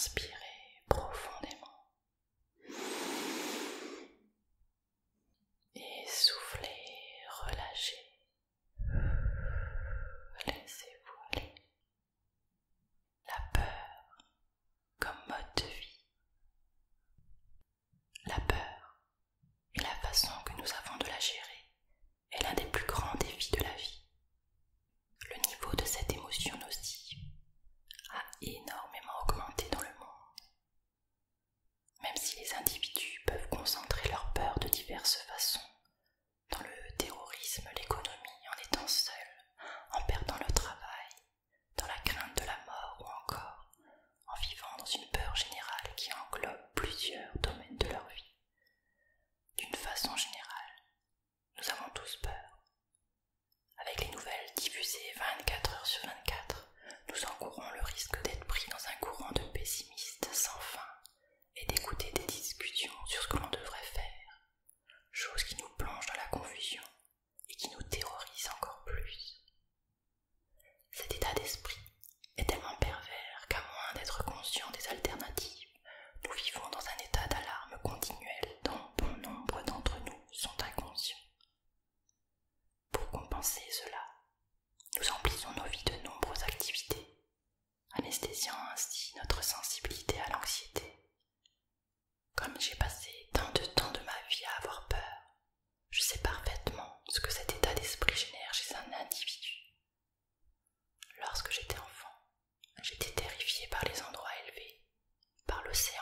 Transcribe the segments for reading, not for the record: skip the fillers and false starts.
inspirez profondément et soufflez, relâchez. Laissez-vous aller. La peur comme mode de vie. La peur et la façon que nous avons de la gérer est l'un des plus grands défis de la vie. Le niveau de cette émotion nocive a énormément augmenté dans le monde. Même si les individus peuvent concentrer leur peur de diverses façons, dans le terrorisme, l'économie, en étant seuls, en perdant le travail, dans la crainte de la mort ou encore en vivant dans une peur générale qui englobe plusieurs domaines de leur vie. D'une façon générale, nous avons tous peur. Avec les nouvelles diffusées 24 heures sur 24, nous encourons le risque d'être pris dans un courant de pessimistes sans fin et d'écouter des discussions sur ce que l'on devrait faire, chose qui nous plonge dans la confusion et qui nous terrorise encore plus. Cet état d'esprit est tellement pervers qu'à moins d'être conscient des alternatives, nous vivons dans un état d'alarme continuelle dont bon nombre d'entre nous sont inconscients. Pour compenser cela, nous emplissons nos vies de nombreuses activités, anesthésiant ainsi notre sensibilité à l'anxiété. Comme j'ai passé tant de temps de ma vie à avoir peur, je sais parfaitement ce que cet état d'esprit génère chez un individu. Lorsque j'étais enfant, j'étais terrifiée par les endroits élevés, par l'océan,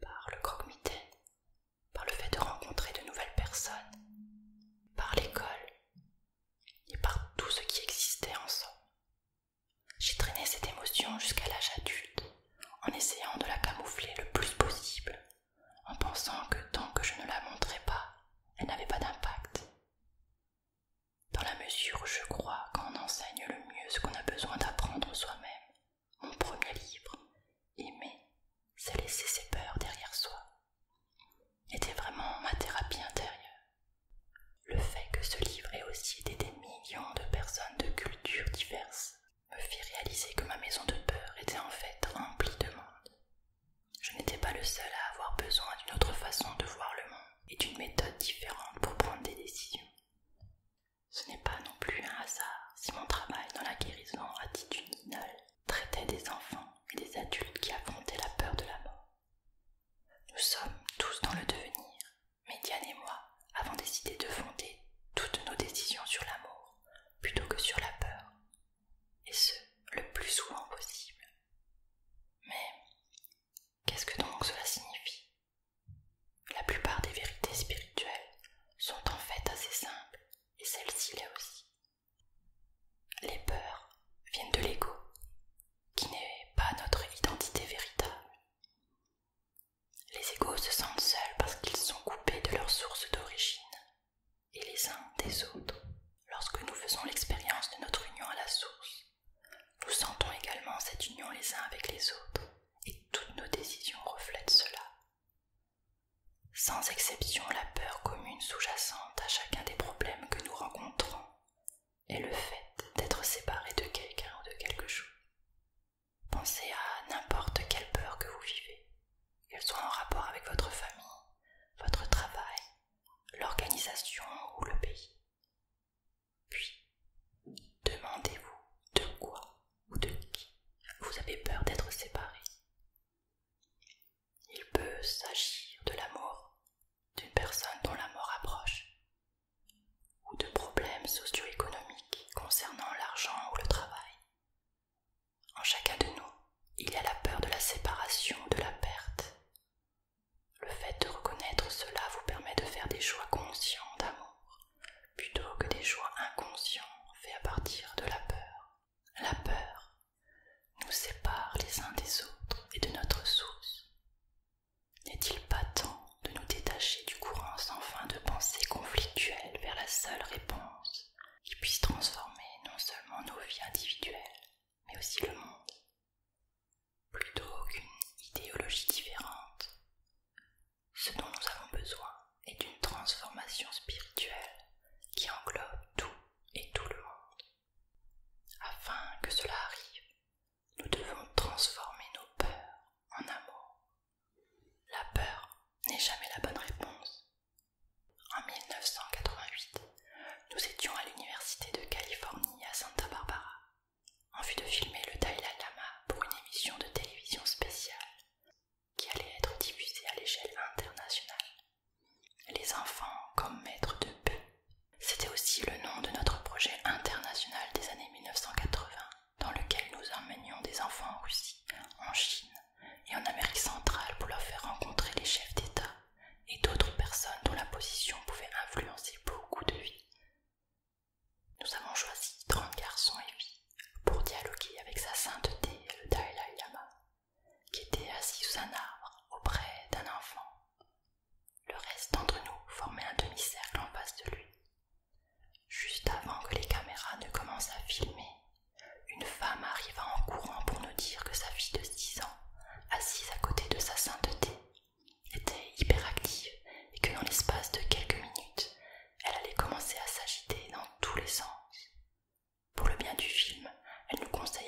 par le croque-mitaine, par le fait de rencontrer de nouvelles personnes, par l'école et par tout ce qui existait en somme. J'ai traîné cette émotion jusqu'à l'âge adulte, en essayant de la camoufler le plus possible, en pensant que tant que je ne la montrais pas, elle n'avait pas d'impact. Dans la mesure où je crois qu'on enseigne le mieux ce qu'on a besoin d'apprendre soi-même, mon premier livre, Aimer, c'est laisser ses peurs derrière soi, était vraiment ma thérapie intérieure. Le fait que ce livre ait aussi aidé des millions de personnes de cultures diverses me fit réaliser que ma maison de peur était en fait remplie de monde. Je n'étais pas le seul à avoir besoin d'une autre façon de voir le monde et d'une méthode différente pour prendre des décisions. Ce n'est pas non plus un hasard si mon travail dans la guérison attitudinale traitait des enfants et des adultes qui affrontaient la peur de la mort. Nous sommes tous dans le devenir, mais Diane et moi avons décidé de fonder toutes nos décisions sur l'amour plutôt que sur la peur, et ce, le plus souvent possible. Mais qu'est-ce que donc cela signifie? La plupart des vérités spirituelles sont en fait assez simples, et celle-ci l'est aussi. Les peurs viennent de l'ego, qui n'est pas notre identité véritable. Les égos se sentent seuls parce qu'ils sont coupés de leur source d'origine, et les uns des autres. Lorsque nous faisons l'expérience de notre union à la source, nous sentons également cette union les uns avec les autres, et toutes nos décisions reflètent cela. Sans exception, la peur commune sous-jacente à chacun des problèmes que nous rencontrons est le fait d'être séparé de quelqu'un ou de quelque chose. Pensez à n'importe quelle peur que vous vivez, qu'elle soit en rapport avec votre famille, votre travail, l'organisation ou le pays. Puis, demandez-vous de quoi ou de qui vous avez peur d'être séparé. Il peut s'agir de l'amour d'une personne dont la mort approche, ou de problèmes socio-économiques concernant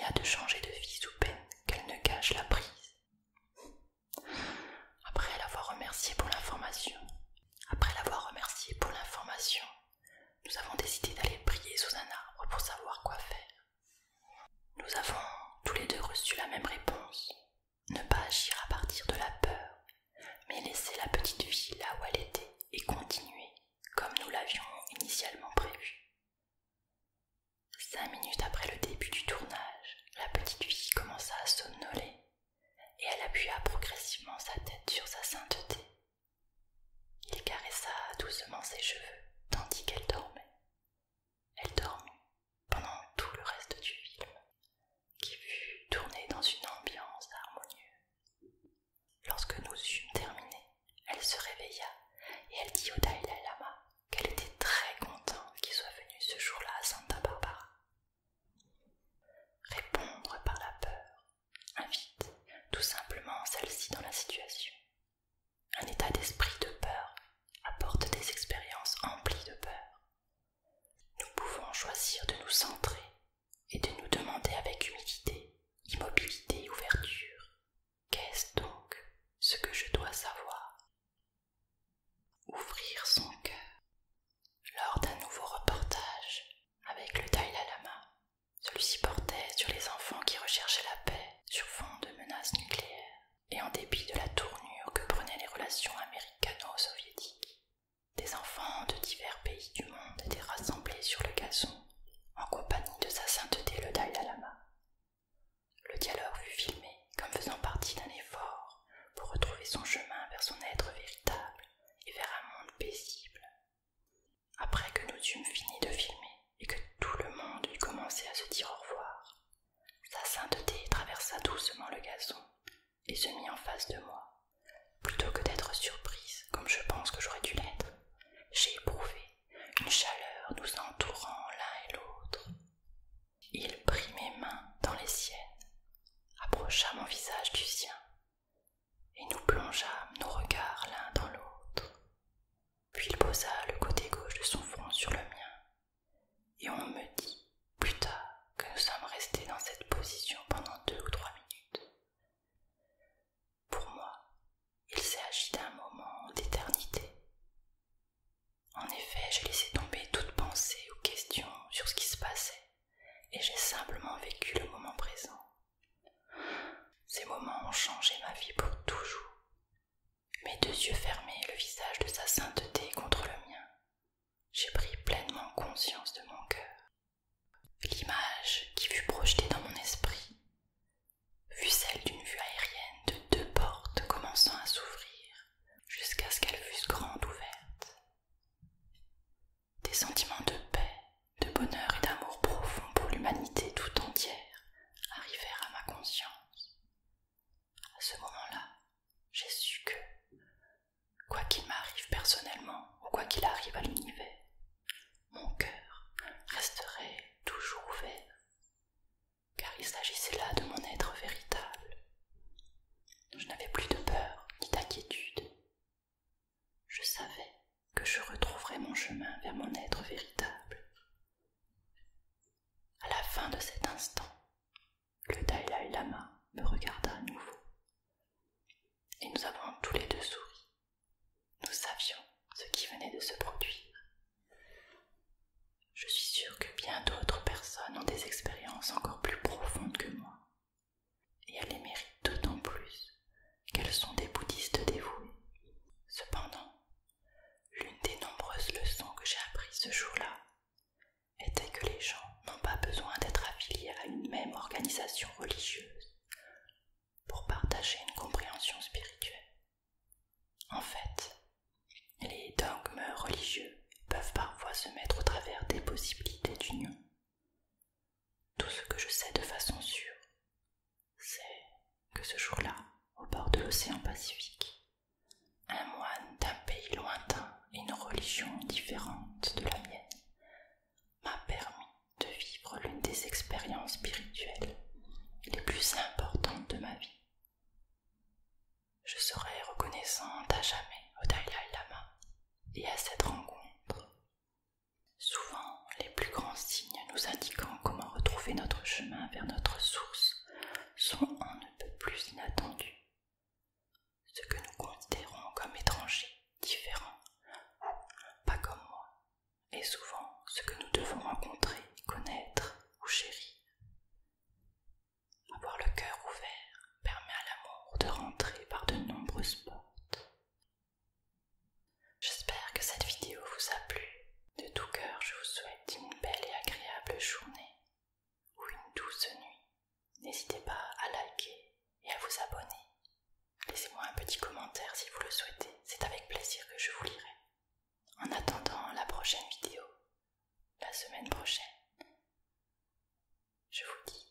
Ella de changer de vie sous peine qu'elle ne gâche la prise. Après l'avoir remercié pour l'information, nous avons décidé d'aller prier sous un arbre pour savoir quoi faire. Nous avons tous les deux reçu la même réponse. Ne pas agir à partir de la peur, mais laisser la petite fille là où elle était et continuer comme nous l'avions initialement prévu. 5 minutes après le début du tournage, la petite fille commença à somnoler et elle appuya progressivement sa tête sur sa sainteté. Il caressa doucement ses cheveux tandis qu'elle dormait. Elle dormit pendant tout le reste du film, qui fut tourné dans une ambiance harmonieuse. Lorsque nous eûmes terminé, elle se réveilla et elle dit au Dalai Lama qu'elle était très contente qu'il soit venu ce jour-là à Santa Barbara. Répondre par la peur invite tout simplement celle-ci dans la situation. Un état d'esprit de peur apporte des expériences emplies de peur. Nous pouvons choisir de nous centrer et de nous demander avec humilité, immobilité et ouverture: qu'est-ce donc ce que je dois savoir? Ouvrir son cœur. Lors d'un nouveau reportage avec le Dalai Lama, celui-ci portait sur les enfants qui recherchaient la paix sur fond de menaces nucléaires et en dépit de la tournure que prenaient les relations américano-soviétiques. Des enfants de divers pays du monde étaient rassemblés sur le gazon en compagnie de sa sainteté le Dalai Lama. Le dialogue fut filmé comme faisant partie d'un effort pour retrouver son chemin vers son être véritable et vers un monde paisible. Après que nous eûmes fini de filmer et que tout le monde eut commencé à se dire au revoir, sa sainteté traversa doucement le gazon et se mit en face de moi. Plutôt que d'être surprise, comme je pense que j'aurais dû l'être, j'ai éprouvé une chaleur nous entourant l'un et l'autre. Il prit mes mains dans les siennes, approcha mon visage du sien, et nous plongeâmes nos regards l'un dans l'autre. Puis il posa le côté gauche de son front sur le mien, et on me dit plus tard que nous sommes restés dans cette position pendant 2 ou 3 minutes. Pour moi, il s'est agi d'un moment d'éternité. En effet, j'ai laissé tomber toute pensée ou question sur ce qui se passait, et j'ai simplement vécu le moment présent. Ces moments ont changé ma vie pour toujours. Mes 2 yeux fermés, le visage de sa sainteté contre le mien, j'ai pris pleinement conscience de mon cœur. L'image qui fut projetée dans mon esprit fut celle d'une vue aérienne de 2 portes commençant à s'ouvrir jusqu'à ce qu'elles fussent grandes ouvertes. Des sentiments de paix, de bonheur et d'amour profond pour l'humanité tout entière arrivèrent à ma conscience. À ce moment-là, j'ai su que, quoi qu'il m'arrive personnellement ou quoi qu'il arrive à l'univers, mon cœur resterait toujours ouvert, car il s'agissait là de mon être véritable. Je n'avais plus de peur ni d'inquiétude. Je savais que je retrouverais mon chemin vers mon être véritable. À la fin de cet instant, le Dalai Lama me regarda à nouveau, et nous avons tous les 2 souri. Nous savions ce qui venait de se produire. Je suis sûre que bien d'autres personnes ont des expériences encore plus profondes que moi, et elles les méritent d'autant plus qu'elles sont des bouddhistes dévoués. Cependant, l'une des nombreuses leçons que j'ai apprises ce jour-là était que les gens n'ont pas besoin d'être affiliés à une même organisation religieuse pour partager une compréhension spirituelle. En fait, les dogmes religieux peuvent parfois se mettre au travers des possibilités d'union. Tout ce que je sais de façon sûre, c'est que ce jour-là, au bord de l'océan Pacifique, un moine d'un pays lointain et une religion différente de la mienne m'a permis de vivre l'une des expériences spirituelles les plus N'hésitez pas à liker et à vous abonner. Laissez-moi un petit commentaire si vous le souhaitez, c'est avec plaisir que je vous lirai. En attendant la prochaine vidéo, la semaine prochaine, je vous dis